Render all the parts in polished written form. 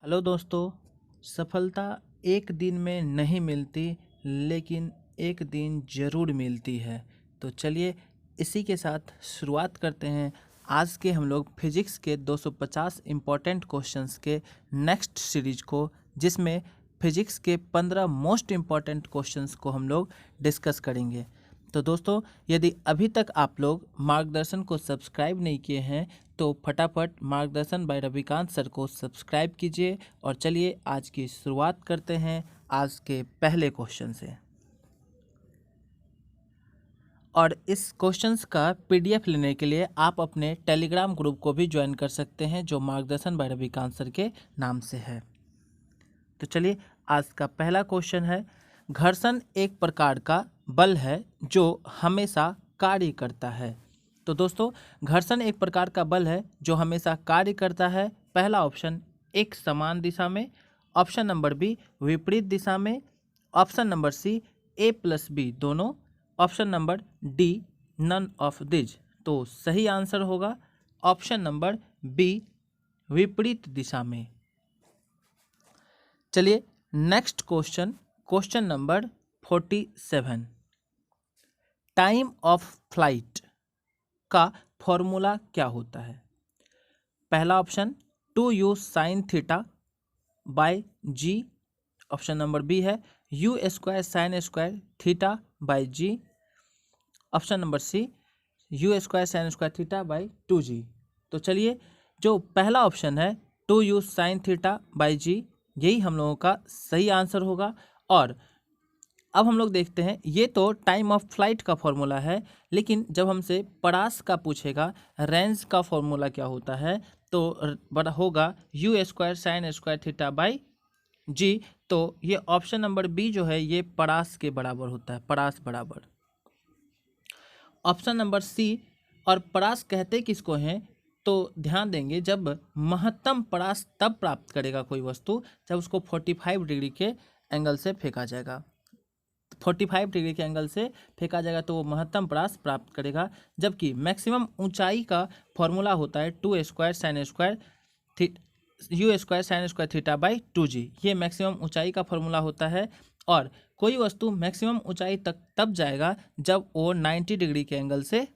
Hello दोस्तों। सफलता एक दिन में नहीं मिलती, लेकिन एक दिन ज़रूर मिलती है। तो चलिए इसी के साथ शुरुआत करते हैं आज के हम लोग फिजिक्स के 250 इम्पोर्टेंट क्वेश्चंस के नेक्स्ट सीरीज को, जिसमें फिजिक्स के 15 मोस्ट इम्पॉर्टेंट क्वेश्चंस को हम लोग डिस्कस करेंगे। तो दोस्तों, यदि अभी तक आप लोग मार्गदर्शन को सब्सक्राइब नहीं किए हैं तो फटाफट मार्गदर्शन बाय रविकांत सर को सब्सक्राइब कीजिए। और चलिए आज की शुरुआत करते हैं आज के पहले क्वेश्चन से। और इस क्वेश्चंस का पीडीएफ लेने के लिए आप अपने टेलीग्राम ग्रुप को भी ज्वाइन कर सकते हैं, जो मार्गदर्शन बाय रविकांत सर के नाम से है। तो चलिए आज का पहला क्वेश्चन है, घर्षण एक प्रकार का बल है जो हमेशा कार्य करता है। तो दोस्तों, घर्षण एक प्रकार का बल है जो हमेशा कार्य करता है। पहला ऑप्शन एक समान दिशा में, ऑप्शन नंबर बी विपरीत दिशा में, option number C A plus B दोनों, option number D none of these. तो सही आंसर होगा ऑप्शन नंबर बी विपरीत दिशा में। चलिए next question, question number 47, time of flight का फॉर्मूला क्या होता है। पहला option 2u sine theta by g, option number B है u square sine square theta by g, option number C u square sine square theta by 2g। तो चलिए जो पहला ऑप्शन है 2u साइन थीटा बाय जी, यही हम लोगों का सही आंसर होगा। और अब हम लोग देखते हैं, ये तो टाइम ऑफ फ्लाइट का फॉर्मूला है, लेकिन जब हमसे परास का पूछेगा रेंज का फॉर्मूला क्या होता है, तो बड़ा होगा u square sine square theta by g. तो ये ऑप्शन नंबर बी जो है ये परास के बराबर होता है, परास बराबर। ऑप्शन नंबर सी, और परास कहते किसको हैं, तो ध्यान देंगे जब महत्तम परास तब प्राप्त करेगा कोई वस्तु जब उसको 45 डिग्री के एंगल से फेंका जाएगा। 45 डिग्री के एंगल से फेंका जाएगा तो वो महत्तम परास प्राप्त करेगा। जबकि मैक्सिमम ऊंचाई का फॉर्मूला होता है 2 square sine square you square sine square theta by 2g। ये मैक्सिमम ऊंचाई का फॉर्मूला होता है। और कोई वस्तु मैक्सिमम ऊंचाई तक तब जाएगा जब वो 90 डिग्री के एंगल से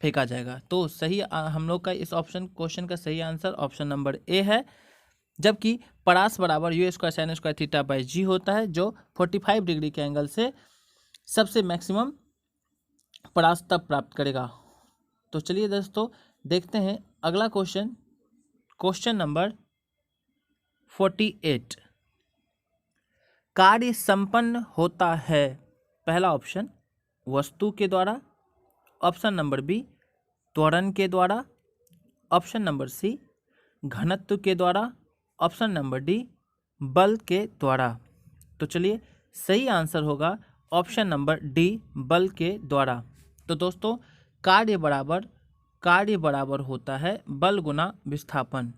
फेंका जाएगा। तो सही हम लोग का इस ऑप्शन क्वेश्चन का सही आंसर ऑप्शन नंबर ए है। जबकि परास बराबर u square sine square theta by g होता है, जो 45 डिग्री के एंगल से सबसे मैक्सिमम परास तब प्राप्त करेगा। तो चलिए दोस्तों देखते हैं अगला क्वेश्चन, क्वेश्चन नंबर 48, कार्य संपन्न होता है। पहला ऑप्शन वस्तु के द्वारा, ऑप्शन नंबर बी त्वरण के द्वारा, ऑप्शन नंबर सी घनत्व के द्वारा, ऑप्शन नंबर डी बल के द्वारा। तो चलिए सही आंसर होगा ऑप्शन नंबर डी बल के द्वारा। तो दोस्तों कार्य बराबर होता है बल गुना विस्थापन,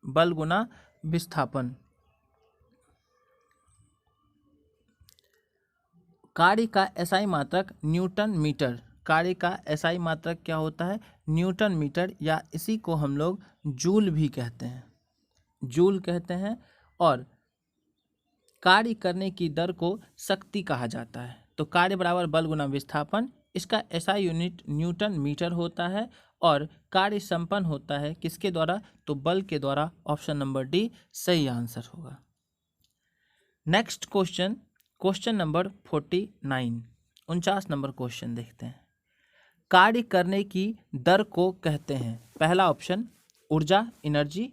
बल गुना विस्थापन। कार्य का एसआई मात्रक न्यूटन मीटर, कार्य का एसआई मात्रक क्या होता है, न्यूटन मीटर, या इसी को हम लोग जूल भी कहते हैं, जूल कहते हैं। और कार्य करने की दर को शक्ति कहा जाता है। तो कार्य बराबर बल गुना विस्थापन, इसका एसआई यूनिट न्यूटन मीटर होता है। और कार्य संपन्न होता है किसके द्वारा, तो बल के द्वारा। ऑप्शन नंबर डी सही आंसर होगा। Next question, question number 49, 49 number question देखते हैं। कार्य करने की दर को कहते हैं। पहला ऑप्शन ऊर्जा एनर्जी,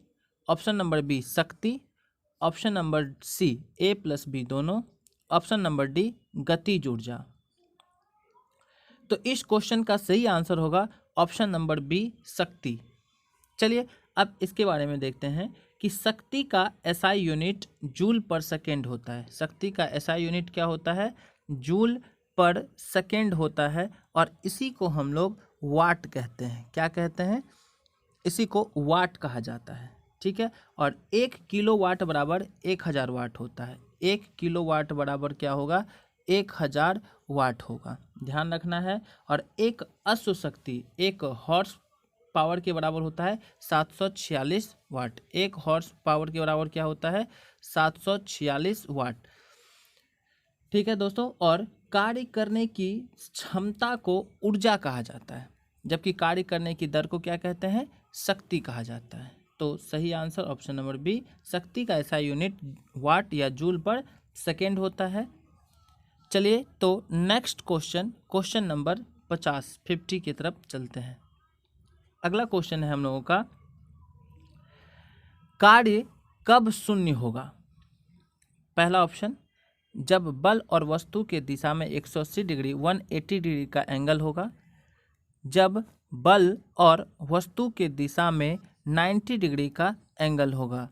ऑप्शन नंबर बी शक्ति, option number C A plus B दोनों, ऑप्शन नंबर डी गतिज ऊर्जा। तो इस क्वेश्चन का सही आंसर होगा ऑप्शन नंबर बी शक्ति। चलिए अब इसके बारे में देखते हैं कि शक्ति का एसआई यूनिट जूल पर सेकेंड होता है। शक्ति का एसआई यूनिट क्या होता है, जूल पर सेकेंड होता है। और इसी को हम लोग वाट कहते हैं। क्या कहते हैं, इसी को वाट कहा जाता है, ठीक है। और 1 किलो वाट बराबर 1000 वाट होता है। 1 किलो वाट बराबर क्या होगा, 1000 वाट होगा, ध्यान रखना है। और एक अश्व शक्ति, एक हॉर्स पावर के बराबर होता है 746 वाट। 1 हॉर्स पावर के बराबर क्या होता है? 746 वाट। ठीक है दोस्तों, और कार्य करने की क्षमता को ऊर्जा कहा जाता है, जबकि कार्य करने की दर को क्या कहते हैं? शक्ति कहा जाता है। तो सही आंसर ऑप्शन नंबर बी, शक्ति का ऐसा यूनिट वाट या जूल पर सेकेंड होता है। चलिए तो नेक्स्ट क्वेश्चन नंबर 50 की तरफ चलते हैं। अगला क्वेश्चन है हम लोगों का, कार्य कब शून्य होगा? पहला ऑप्शन, जब बल और वस्तु के दिशा में 180 डिग्री 180 डिग्री का एंगल होगा। जब बल और वस्तु के दिशा में 90 डिग्री का एंगल होगा।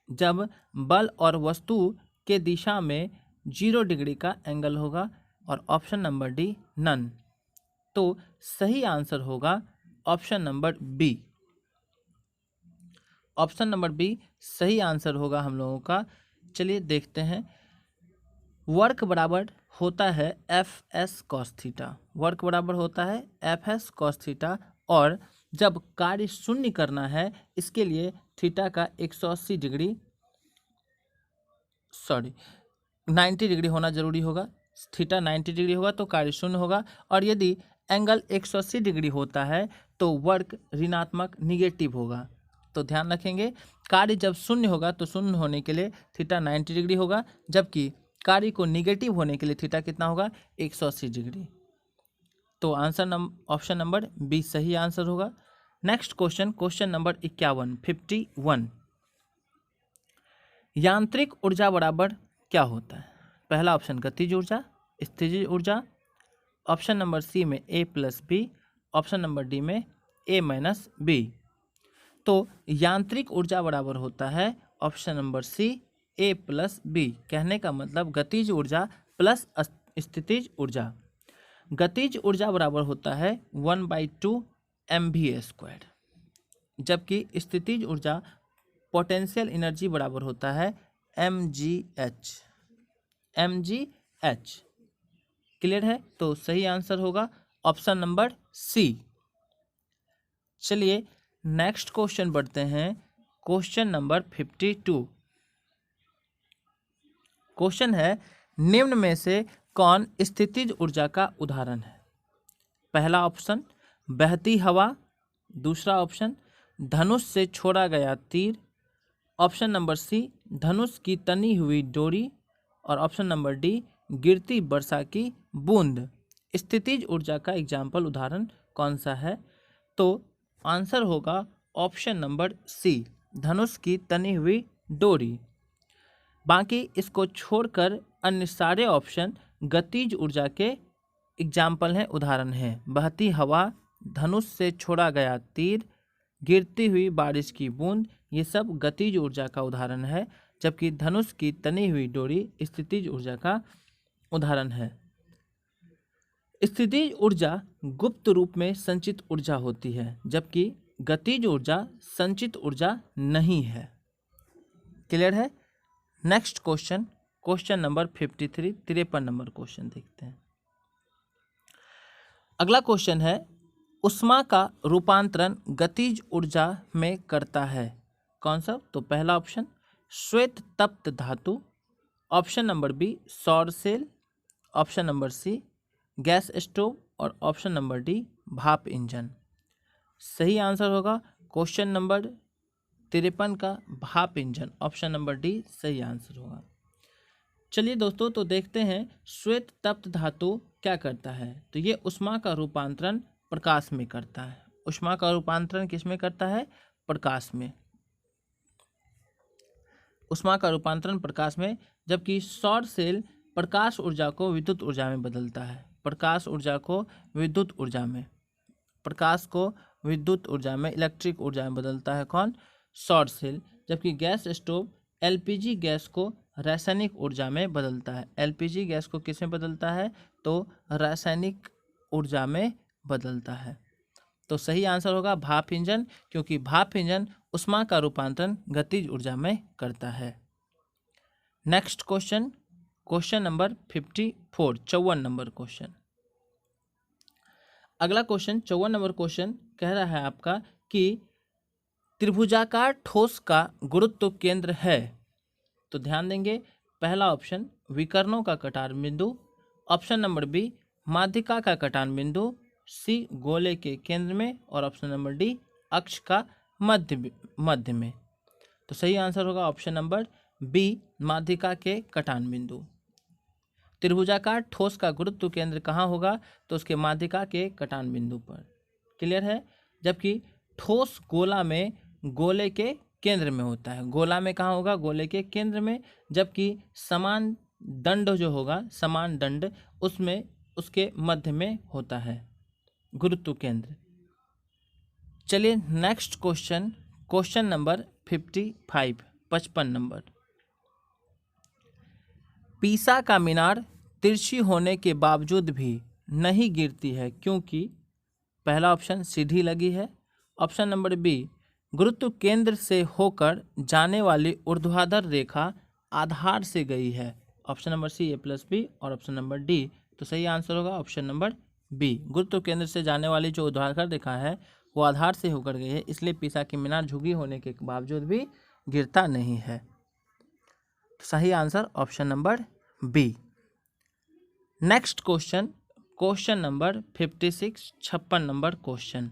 जब बल और वस्तु के दिशा में 0 डिग्री का एंगल होगा। और ऑप्शन नंबर डी, नन। तो सही आंसर होगा option number B. Option number B सही आंसर होगा हम लोगों का। चलिए देखते हैं। वर्क बराबर होता है F S cos theta. Work बराबर होता है एफ एस कॉस थीटा, और जब कार्य शून्य करना है इसके लिए थीटा का 180 डिग्री 90 डिग्री होना जरूरी होगा। थीटा 90 डिग्री होगा तो कार्य शून्य होगा, और यदि एंगल 180 डिग्री होता है तो वर्क ऋणात्मक निगेटिव होगा। तो ध्यान रखेंगे, कार्य जब शून्य होगा तो शून्य होने के लिए थीटा 90 डिग्री होगा, जबकि कार्य को निगेटिव होने के लिए थीटा कितना होगा? 180 डिग्री। तो आंसर ऑप्शन नंबर बी सही आंसर होगा। नेक्स्ट क्वेश्चन नंबर 51 यांत्रिक ऊर्जा बराबर क्या होता है? पहला ऑप्शन गतिज ऊर्जा, स्थितिज ऊर्जा। ऑप्शन नंबर सी में A plus B, option number D में ए माइनस बी। तो यांत्रिक ऊर्जा बराबर होता है option number C, A plus B. कहने का मतलब गतिज ऊर्जा प्लस स्थितिज ऊर्जा। गतिज ऊर्जा बराबर होता है 1/2 mv², जबकि स्थितिज ऊर्जा पोटेंशियल एनर्जी बराबर होता है mgh। क्लियर है? तो सही आंसर होगा ऑप्शन नंबर सी। चलिए नेक्स्ट क्वेश्चन बढ़ते हैं। Question number 52। क्वेश्चन है, निम्न में से कौन स्थितिज ऊर्जा का उदाहरण है? पहला ऑप्शन बहती हवा, दूसरा ऑप्शन धनुष से छोड़ा गया तीर, ऑप्शन नंबर सी धनुष की तनी हुई डोरी, और ऑप्शन नंबर डी गिरती वर्षा की बूंद। स्थितिज ऊर्जा का एग्जाम्पल उदाहरण कौन सा है? तो आंसर होगा ऑप्शन नंबर सी, धनुष की तनी हुई डोरी। बाकी इसको छोड़कर अन्य सारे ऑप्शन गतिज ऊर्जा के एग्जाम्पल हैं, उदाहरण हैं। बहती हवा, धनुष से छोड़ा गया तीर, गिरती हुई बारिश की बूंद, ये सब गतिज ऊर्जा का उदाहरण है, जबकि धनुष की तनी हुई डोरी स्थितिज ऊर्जा का उदाहरण है। स्थितिज ऊर्जा गुप्त रूप में संचित ऊर्जा होती है, जबकि गतिज ऊर्जा संचित ऊर्जा नहीं है। क्लियर है? Next question number 53, 53 number question देखते हैं। अगला क्वेश्चन है, उष्मा का रूपांतरण गतिज ऊर्जा में करता है कौन सा? तो पहला ऑप्शन श्वेत तप्त धातु, ऑप्शन नंबर बी सौर cell, option number C gas stove, और ऑप्शन नंबर डी भाप इंजन। सही आंसर होगा क्वेश्चन नंबर 53 का भाप इंजन। ऑप्शन नंबर डी सही आंसर होगा। चलिए दोस्तों, तो देखते हैं श्वेत तप्त धातु क्या करता है। तो ये उष्मा का रूपांतरण प्रकाश में करता है। उष्मा का रूपांतरण किस में करता है? प्रकाश में। उष्मा का रूपांतरण प्रकाश में, जबकि सौर सेल प्रकाश ऊर्जा को विद्युत ऊर्जा में बदलता है। प्रकाश ऊर्जा को विद्युत ऊर्जा में, प्रकाश को विद्युत ऊर्जा में, इलेक्ट्रिक ऊर्जा में बदलता है कौन? सौर सेल। जबकि गैस स्टोव एलपीजी गैस को रासायनिक ऊर्जा में बदलता है। एलपीजी गैस को किस में बदलता है? तो रासायनिक ऊर्जा में बदलता है। तो सही आंसर होगा भाप इंजन, क्योंकि भाप इंजन उष्मा का रूपांतरण गतिज ऊर्जा में करता है। Next question number 54, 54 number question. अगला क्वेश्चन 54 नंबर क्वेश्चन कह रहा है आपका कि त्रिभुजाकार ठोस का गुरुत्व केंद्र है। तो ध्यान देंगे, पहला ऑप्शन विकर्णों का कटान बिंदु, ऑप्शन नंबर बी माध्यिका का कटान बिंदु, सी गोले के केंद्र में, और ऑप्शन नंबर डी अक्ष का मध्य में। तो सही आंसर होगा ऑप्शन नंबर बी माध्यिका के कटान बिंदु। त्रिभुजाकार ठोस का गुरुत्व केंद्र कहाँ होगा? तो उसके माध्यिका के कटान बिंदु पर। क्लियर है? जबकि ठोस गोला में गोले के केंद्र में होता है। गोला में कहाँ होगा? गोले के केंद्र में। जबकि समान दंड जो होगा, समान दंड, उसमें उसके मध्य में होता है गुरुत्व केंद्र। चलिए next question, question number 55, 55 number. पीसा का मीनार तिरछी होने के बावजूद भी नहीं गिरती है क्योंकि पहला ऑप्शन सीढ़ी लगी है, ऑप्शन नंबर बी गुरुत्व केंद्र से होकर जाने वाली ऊर्ध्वाधर रेखा आधार से गई है, ऑप्शन नंबर सी A+B, और ऑप्शन नंबर डी। तो सही आंसर होगा ऑप्शन नंबर बी, गुरुत्व केंद्र से जाने वाली जो ऊर्ध्वाधर रेखा है वो आधार से होकर गई है, इसलिए पीसा की मीनार झुकी होने के बावजूद भी गिरता नहीं है। तो सही answer option number B. Next question, question number 56, 56 number question.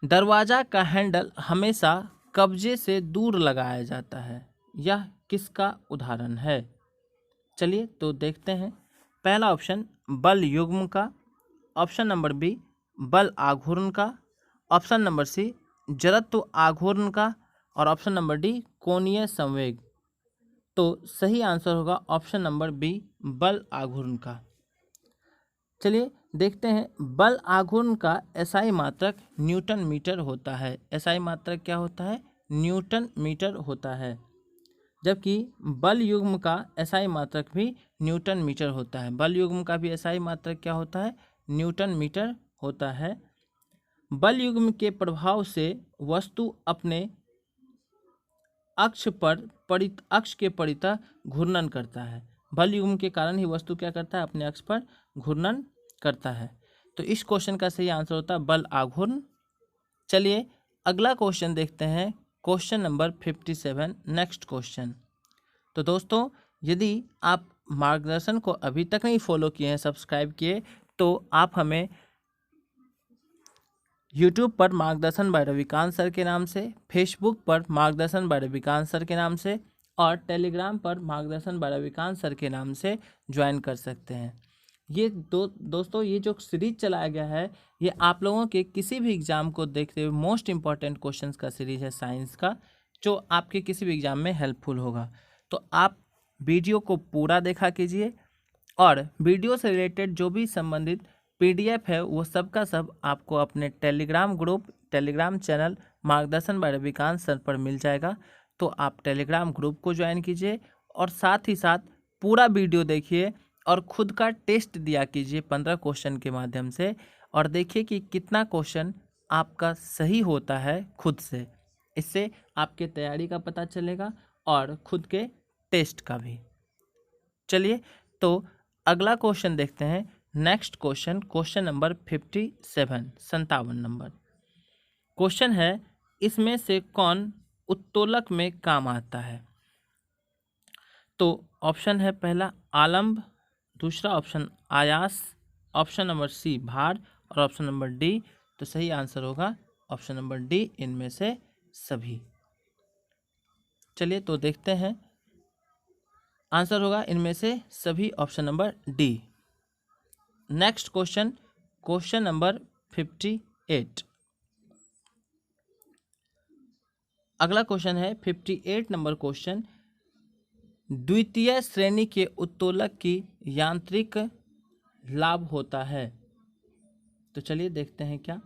दरवाजा का हैंडल हमेशा कब्जे से दूर लगाया जाता है, यह किसका उदाहरण है? चलिए तो देखते हैं। पहला ऑप्शन बल युग्म का, ऑप्शन नंबर बी बल आघूर्ण का, ऑप्शन नंबर सी जड़त्व आघूर्ण का, और ऑप्शन नंबर डी कोणीय संवेग। तो सही आंसर होगा ऑप्शन नंबर बी बल आघूर्ण का। चलिए देखते हैं, बल आघूर्ण का एसआई मात्रक न्यूटन मीटर होता है। एसआई मात्रक क्या होता है? न्यूटन मीटर होता है। जबकि बल युग्म का एसआई मात्रक भी न्यूटन मीटर होता है। बल युग्म का भी एसआई मात्रक क्या होता है? न्यूटन मीटर होता है। बल युग्म के प्रभाव से वस्तु अपने अक्ष के परितः घूर्णन करता है। बल युग्म के कारण ही वस्तु क्या करता है? अपने अक्ष पर घूर्णन करता है। तो इस क्वेश्चन का सही आंसर होता है बल आघूर्ण। चलिए अगला क्वेश्चन देखते हैं, क्वेश्चन नंबर 57, नेक्स्ट क्वेश्चन। तो दोस्तों यदि आप मार्गदर्शन को अभी तक नहीं फॉलो किए हैं, सब्सक्राइब किए, तो आप हमें यूट्यूब पर मार्गदर्शन बाय रविकांत सर के नाम से, फेसबुक पर मार्गदर्शन बाय रविकांत सर के नाम से, और टेलीग्राम पर मार्गदर्शन बाय रविकांत सर के नाम से ज्वाइन कर सकते हैं। ये दोस्तों ये जो सीरीज चलाया गया है, ये आप लोगों के किसी भी एग्जाम को देखते हुए मोस्ट इंपॉर्टेंट क्वेश्चंस का सीरीज है साइंस का, जो आपके किसी भी एग्जाम में हेल्पफुल होगा। तो आप वीडियो को पूरा देखा कीजिए, और वीडियो से रिलेटेड जो भी संबंधित PDF है वो सब का सब आपको अपने टेलीग्राम ग्रुप, टेलीग्राम चैनल मार्गदर्शन बाय रविकांत सर पर मिल जाएगा। तो आप टेलीग्राम ग्रुप को ज्वाइन कीजिए, और साथ ही साथ पूरा वीडियो देखिए, और खुद का टेस्ट दिया कीजिए 15 क्वेश्चन के माध्यम से, और देखिए कि कितना क्वेश्चन आपका सही होता है खुद से। इससे आपके तैयारी का पता चलेगा और खुद के टेस्ट का भी। चलिए तो अगला क्वेश्चन देखते हैं, next question, question number 57, 57 number question है, इसमें से कौन उत्तोलक में काम आता है? तो ऑप्शन है पहला आलंब, दूसरा ऑप्शन आयास, ऑप्शन नंबर सी भार, और ऑप्शन नंबर डी। तो सही आंसर होगा ऑप्शन नंबर डी, इनमें से सभी। चलिए तो देखते हैं, आंसर होगा इनमें से सभी, option number D. Next question, question number 58। अगला क्वेश्चन है 58 नंबर क्वेश्चन, द्वितीय श्रेणी के उत्तोलक की यांत्रिक लाभ होता है। तो चलिए देखते हैं क्या।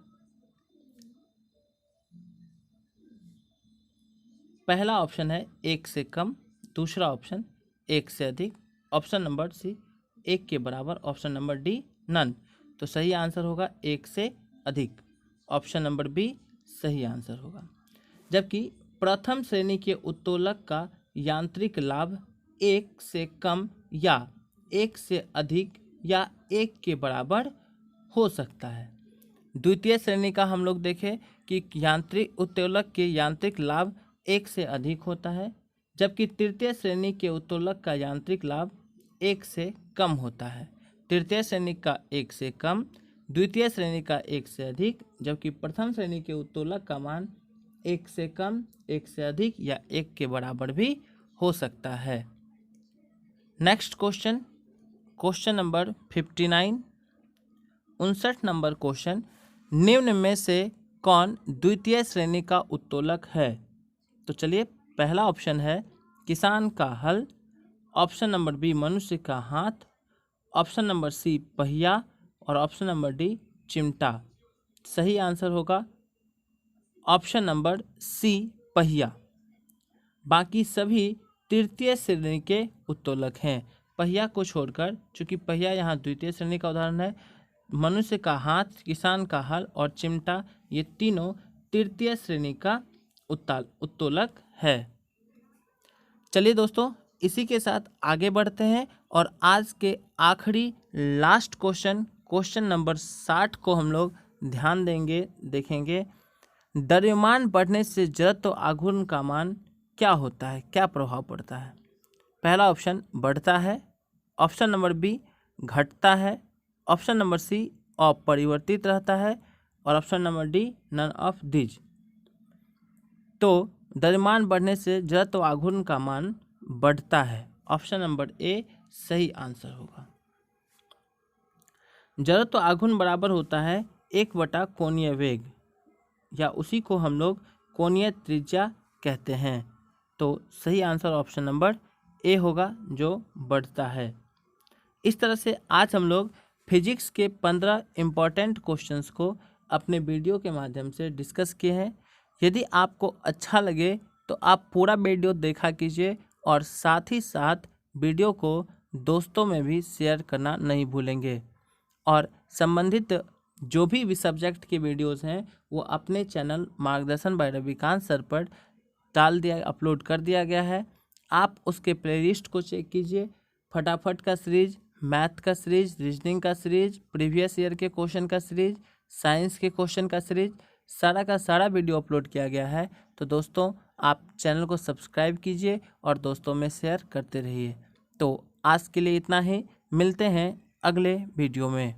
पहला ऑप्शन है 1 से कम, दूसरा ऑप्शन 1 से अधिक, ऑप्शन नंबर सी 1 के बराबर, ऑप्शन नंबर डी नन। तो सही आंसर होगा 1 से अधिक, ऑप्शन नंबर बी सही आंसर होगा। जबकि प्रथम श्रेणी के उत्तोलक का यांत्रिक लाभ 1 से कम या 1 से अधिक या 1 के बराबर हो सकता है। द्वितीय श्रेणी का हम लोग देखें कि यांत्रिक उत्तोलक के यांत्रिक लाभ 1 से अधिक होता है, जबकि तृतीय श्रेणी के उत्तोलक का यांत्रिक लाभ 1 से कम होता है। तृतीय श्रेणी का 1 से कम, द्वितीय श्रेणी का 1 से अधिक, जबकि प्रथम श्रेणी के उत्तोलक का मान 1 से कम, 1 से अधिक या 1 के बराबर भी हो सकता है। Next question, question number 59, 59 number question, निम्न में से कौन द्वितीय श्रेणी का उत्तोलक है? तो चलिए, पहला ऑप्शन है किसान का हल, ऑप्शन नंबर बी मनुष्य का हाथ, ऑप्शन नंबर सी पहिया और ऑप्शन नंबर डी चिमटा। सही आंसर होगा ऑप्शन नंबर सी पहिया। बाकी सभी तृतीय श्रेणी के उत्तोलक हैं, पहिया को छोड़कर, चूंकि पहिया यहाँ द्वितीय श्रेणी का उदाहरण है। मनुष्य का हाथ, किसान का हल और चिमटा, ये तीनों तृतीय श्रेणी का उत्तोलक है। चलिए दोस्तों, इसी के साथ आगे बढ़ते हैं और आज के आखिरी लास्ट क्वेश्चन, क्वेश्चन नंबर 60 को हम लोग ध्यान देंगे, देखेंगे। द्रव्यमान बढ़ने से जड़त्व आघूर्ण का मान क्या होता है, क्या प्रभाव पड़ता है? पहला ऑप्शन बढ़ता है, ऑप्शन नंबर बी घटता है, ऑप्शन नंबर सी अपरिवर्तित रहता है और option number D none of these. तो द्रव्यमान बढ़ने से जड़त्व आघूर्ण का मान बढ़ता है, ऑप्शन नंबर ए सही आंसर होगा। जड़त्व आघूर्ण बराबर होता है 1 बटा कोणीय वेग, या उसी को हम लोग कोणीय त्रिज्या कहते हैं। तो सही आंसर ऑप्शन नंबर ए होगा, जो बढ़ता है। इस तरह से आज हम लोग फिजिक्स के 15 इम्पॉर्टेंट क्वेश्चंस को अपने वीडियो के माध्यम से डिस्कस किए हैं। यदि आपको अच्छा लगे तो आप पूरा वीडियो देखा कीजिए और साथ ही साथ वीडियो को दोस्तों में भी शेयर करना नहीं भूलेंगे। और संबंधित जो भी सब्जेक्ट के वीडियोस हैं वो अपने चैनल मार्गदर्शन बाय रविकांत सर पर अपलोड कर दिया गया है। आप उसके प्लेलिस्ट को चेक कीजिए। फटाफट का सीरीज, मैथ का सीरीज, रीजनिंग का सीरीज, प्रीवियस ईयर के क्वेश्चन का सीरीज, साइंस के क्वेश्चन का सीरीज, सारा का सारा वीडियो अपलोड किया गया है। तो दोस्तों, आप चैनल को सब्सक्राइब कीजिए और दोस्तों में शेयर करते रहिए। तो आज के लिए इतना ही, मिलते हैं अगले वीडियो में।